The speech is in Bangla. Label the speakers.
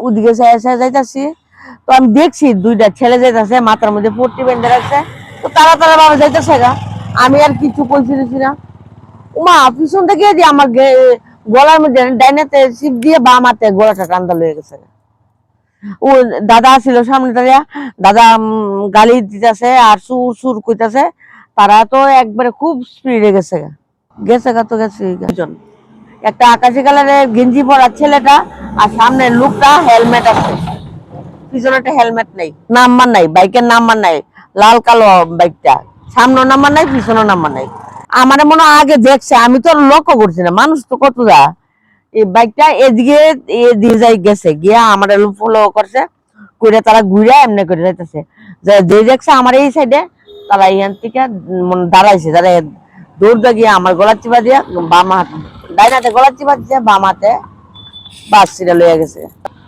Speaker 1: ওদিকে যাইতাছি, তো আমি দেখছি দুইটা ছেলে যাইতাছে, মাথার মধ্যে পট্টি বেঁধে রাখছে, তো তারা ভাবে যাইতেছে গা। আমি আর কিছু কইছি না। উমা পিছন থেকে দিয়ে আমার গলার মধ্যে ডাইনাতে চিপ দিয়ে বাম হাতে গলাটা টান্দা লয়ে গেছে। ও দাদা ছিল সামনে দাঁড়িয়া, দাদা গালি দিতেছে আর সুর সুর কইতাছে। তারা তো একবারে খুব স্পিডে গেছে গা তো গেছে। একটা আকাশি কালারের গেঞ্জি পরা ছেলেটা আর সামনে লোকটা হেলমেট আছে, পিছনে একটা হেলমেট নেই, নাম্বার নাই, বাইকের নাম্বার নাই, লাল কালো বাইকটা, সামনে নাম্বার নাই, পিছনে নাম্বার নাই। আমার মনে আগে দেখছে, আমি তো লক্ষ্য করছি না, মানুষ তো কত দা এই বাইকটা এদিকে এদিকে যাই গেছে, গিয়া আমার ফলো করছে করে, তারা ঘুরে এমনি করে যাইতেছে। যে দেখছে আমার এই সাইডে, তারা এখান থেকে দাঁড়াইছে, দাঁড়াই দৌড়টা গিয়ে আমার গলার চিপা দিয়া বাম হাত, ডাইন হাতে গলার চিপা দিচ্ছে, বাম হাতে বাস সিটা লইয়া গেছে।